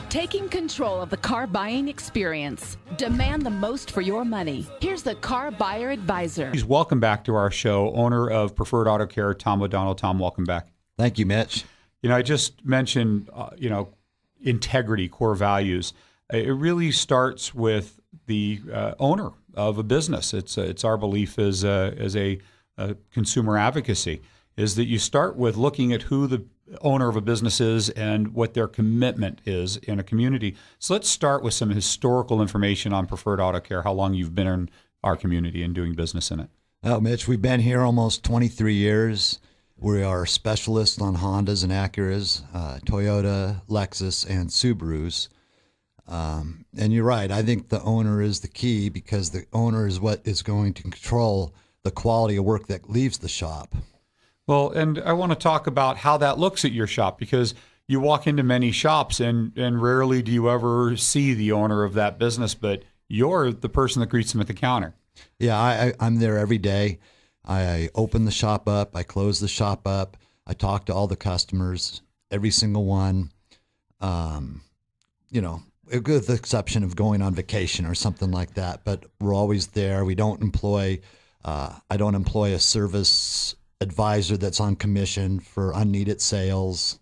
Taking control of the car buying experience. Demand the most for your money. Here's the Car Buyer Advisor. Please welcome back to our show, owner of Preferred Auto Care, Tom O'Donnell. Tom, welcome back. Thank you, Mitch. I just mentioned, integrity, core values. It really starts with the owner of a business. It's our belief as a consumer advocacy is that you start with looking at who the owner of a business is and what their commitment is in a community. So let's start with some historical information on Preferred Auto Care, how long you've been in our community and doing business in it. Oh, Mitch, we've been here almost 23 years. We are specialists on Hondas and Acuras, Toyota, Lexus, and Subarus. And you're right. I think the owner is the key because the owner is what is going to control the quality of work that leaves the shop. Well, and I want to talk about how that looks at your shop because you walk into many shops and rarely do you ever see the owner of that business, but you're the person that greets them at the counter. Yeah, I'm there every day. I open the shop up. I close the shop up. I talk to all the customers, every single one. With the exception of going on vacation or something like that, but we're always there. We don't employ, I don't employ a service advisor that's on commission for unneeded sales.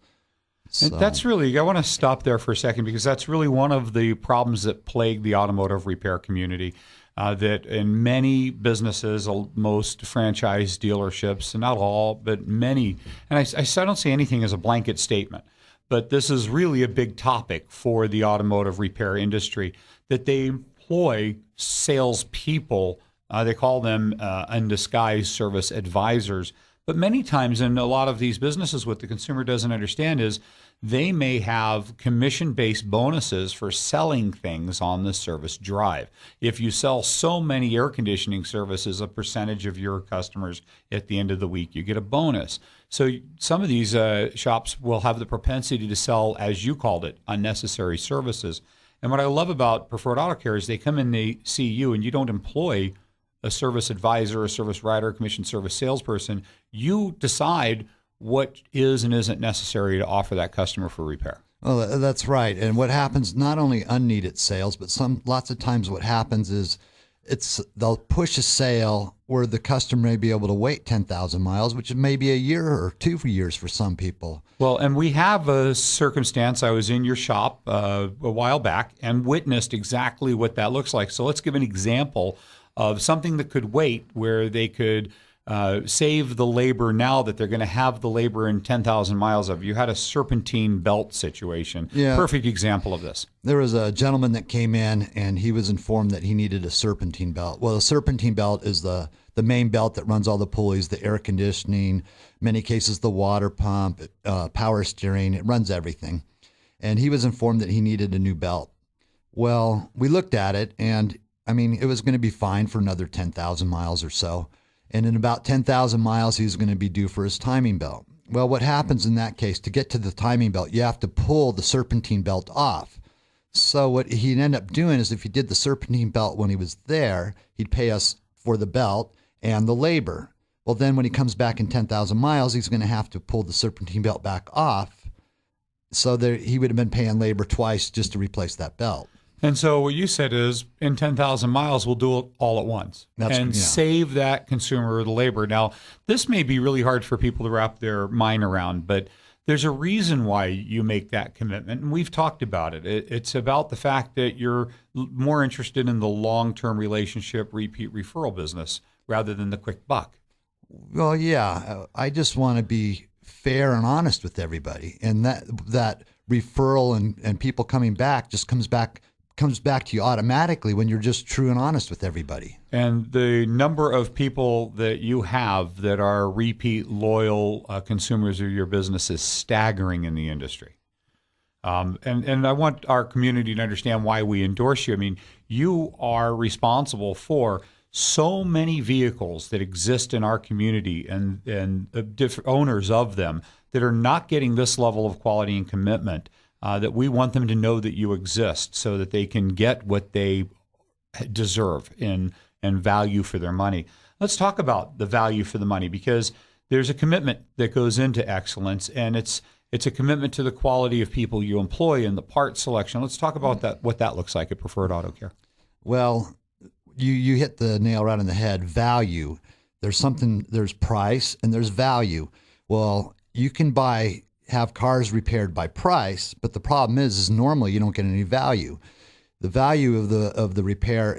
So. And that's really, I want to stop there for a second because that's really one of the problems that plague the automotive repair community. That in many businesses, most franchise dealerships, and not all, but many, and I don't say anything as a blanket statement, but this is really a big topic for the automotive repair industry, that they employ salespeople. They call them in disguise service advisors. But many times in a lot of these businesses, what the consumer doesn't understand is they may have commission-based bonuses for selling things on the service drive. If you sell so many air conditioning services, a percentage of your customers at the end of the week, you get a bonus. So some of these shops will have the propensity to sell, as you called it, unnecessary services. And what I love about Preferred Auto Care is they come in, they see you, and you don't employ a service advisor, a service writer, a commission service salesperson. You decide what is and isn't necessary to offer that customer for repair. Well, that's right. And what happens, not only unneeded sales, but lots of times what happens is they'll push a sale where the customer may be able to wait 10,000 miles, which may be a year or 2 years for some people. Well, and we have a circumstance. I was in your shop a while back and witnessed exactly what that looks like. So let's give an example of something that could wait, where they could save the labor now that they're going to have the labor in 10,000 miles of. You had a serpentine belt situation. Yeah. Perfect example of this. There was a gentleman that came in and he was informed that he needed a serpentine belt. Well, a serpentine belt is the main belt that runs all the pulleys, the air conditioning, many cases the water pump, power steering. It runs everything. And he was informed that he needed a new belt. Well, we looked at it and it was going to be fine for another 10,000 miles or so. And in about 10,000 miles, he was going to be due for his timing belt. Well, what happens in that case, to get to the timing belt, you have to pull the serpentine belt off. So what he'd end up doing is if he did the serpentine belt when he was there, he'd pay us for the belt and the labor. Well, then when he comes back in 10,000 miles, he's going to have to pull the serpentine belt back off. So he would have been paying labor twice just to replace that belt. And so what you said is, in 10,000 miles, we'll do it all at once save that consumer the labor. Now, this may be really hard for people to wrap their mind around, but there's a reason why you make that commitment, and we've talked about it. It's about the fact that you're more interested in the long-term relationship, repeat referral business rather than the quick buck. Well, yeah, I just want to be fair and honest with everybody, and that referral and people coming back just comes back to you automatically when you're just true and honest with everybody. And the number of people that you have that are repeat loyal consumers of your business is staggering in the industry. And I want our community to understand why we endorse you. You are responsible for so many vehicles that exist in our community and different owners of them that are not getting this level of quality and commitment. That we want them to know that you exist so that they can get what they deserve and value for their money. Let's talk about the value for the money, because there's a commitment that goes into excellence, and it's It's a commitment to the quality of people you employ and the part selection. Let's talk about that, what that looks like at Preferred Auto Care. Well, you hit the nail right on the head. Value. There's price and there's value. Well, you can have cars repaired by price, but the problem is normally you don't get any value. The value of the repair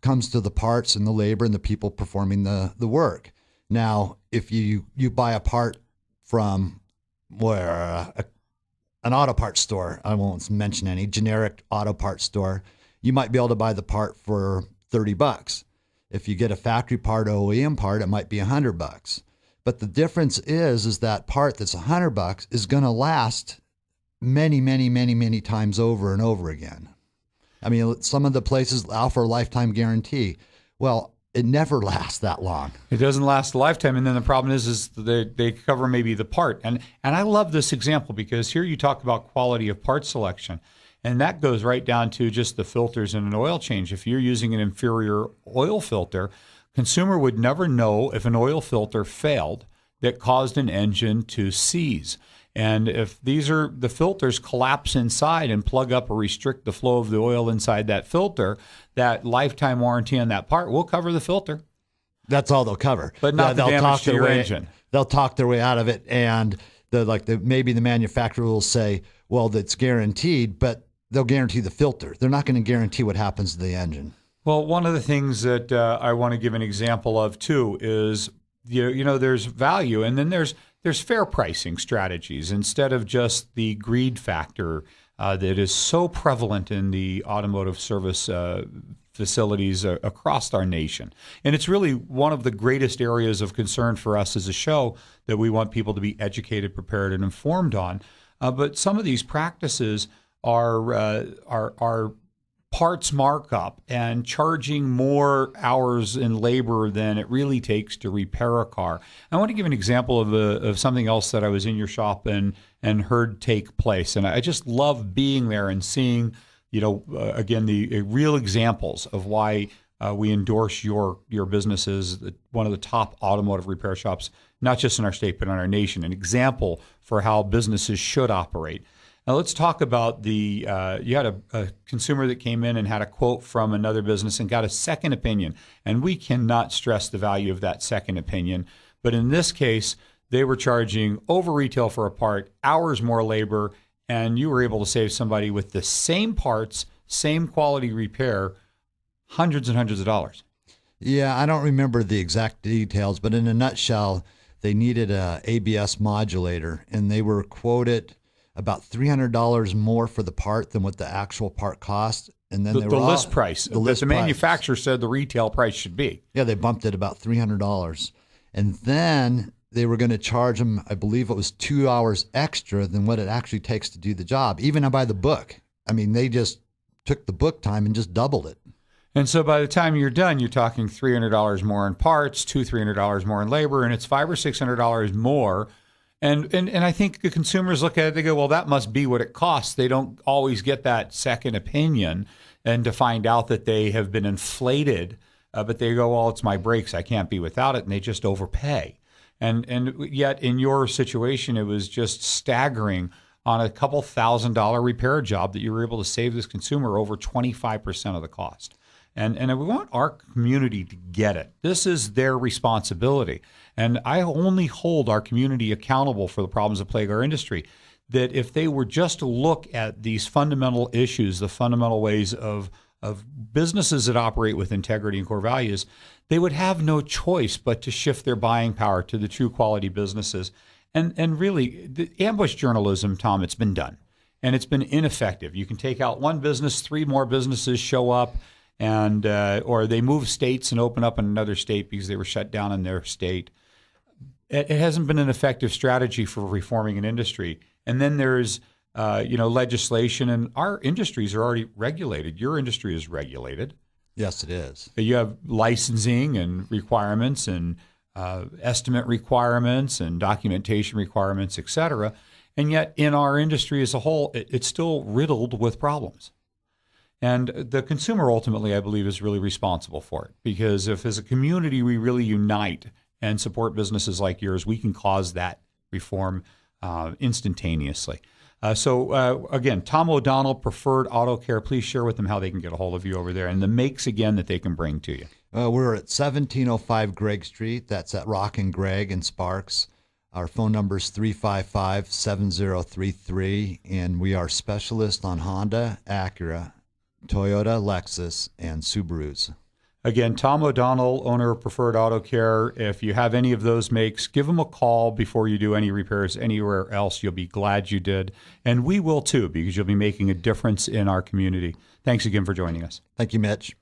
comes to the parts and the labor and the people performing the work. Now, if you buy a part from an auto parts store, I won't mention any, generic auto parts store, you might be able to buy the part for $30. If you get a factory part, OEM part, it might be $100. But the difference is that part that's $100 is going to last many, many, many, many times over and over again. I mean, some of the places offer a lifetime guarantee. Well, it never lasts that long. It doesn't last a lifetime, and then the problem is they cover maybe the part. And I love this example because here you talk about quality of part selection, and that goes right down to just the filters in an oil change. If you're using an inferior oil filter, consumer would never know if an oil filter failed that caused an engine to seize. And if the filters collapse inside and plug up or restrict the flow of the oil inside that filter, that lifetime warranty on that part will cover the filter. That's all they'll cover. But not the damage to your engine. They'll talk their way out of it, and maybe the manufacturer will say, well, that's guaranteed, but they'll guarantee the filter. They're not going to guarantee what happens to the engine. Well, one of the things that I want to give an example of, too, is there's value, and then there's fair pricing strategies instead of just the greed factor that is so prevalent in the automotive service facilities across our nation. And it's really one of the greatest areas of concern for us as a show that we want people to be educated, prepared, and informed on. But some of these practices are parts markup and charging more hours in labor than it really takes to repair a car. I want to give an example of something else that I was in your shop and heard take place. And I just love being there and seeing, again, the real examples of why we endorse your business as one of the top automotive repair shops, not just in our state, but in our nation, an example for how businesses should operate. Now, let's talk about you had a consumer that came in and had a quote from another business and got a second opinion. And we cannot stress the value of that second opinion. But in this case, they were charging over retail for a part, hours more labor, and you were able to save somebody with the same parts, same quality repair, hundreds and hundreds of dollars. Yeah, I don't remember the exact details, but in a nutshell, they needed a ABS modulator, and they were quoted about $300 more for the part than what the actual part cost. And then the list price. The manufacturer said the retail price should be. Yeah, they bumped it about $300. And then they were going to charge them, I believe it was 2 hours extra than what it actually takes to do the job, even by the book. I mean, they just took the book time and just doubled it. And so by the time you're done, you're talking $300 more in parts, $300 more in labor, and it's $500 or $600 more. And I think the consumers look at it, they go, well, that must be what it costs. They don't always get that second opinion and to find out that they have been inflated, but they go, well, it's my brakes. I can't be without it, and they just overpay. And yet in your situation, it was just staggering on a couple $1,000 repair job that you were able to save this consumer over 25% of the cost. And we want our community to get it. This is their responsibility. And I only hold our community accountable for the problems that plague our industry. That if they were just to look at these fundamental issues, the fundamental ways of businesses that operate with integrity and core values, they would have no choice but to shift their buying power to the true quality businesses. And really, the ambush journalism, Tom, it's been done. And it's been ineffective. You can take out one business, 3 more businesses show up, and or they move states and open up in another state because they were shut down in their state. It hasn't been an effective strategy for reforming an industry. And then there's legislation, and our industries are already regulated. Your industry is regulated. Yes, it is. You have licensing and requirements and estimate requirements and documentation requirements, et cetera. And yet in our industry as a whole, it's still riddled with problems. And the consumer ultimately, I believe, is really responsible for it. Because if as a community we really unite and support businesses like yours, we can cause that reform instantaneously. Again, Tom O'Donnell, Preferred Auto Care. Please share with them how they can get a hold of you over there and the makes, again, that they can bring to you. We're at 1705 Gregg Street. That's at Rock and Gregg in Sparks. Our phone number is 355-7033, and we are specialists on Honda, Acura, Toyota, Lexus, and Subarus. Again, Tom O'Donnell, owner of Preferred Auto Care. If you have any of those makes, give him a call before you do any repairs anywhere else. You'll be glad you did. And we will too, because you'll be making a difference in our community. Thanks again for joining us. Thank you, Mitch.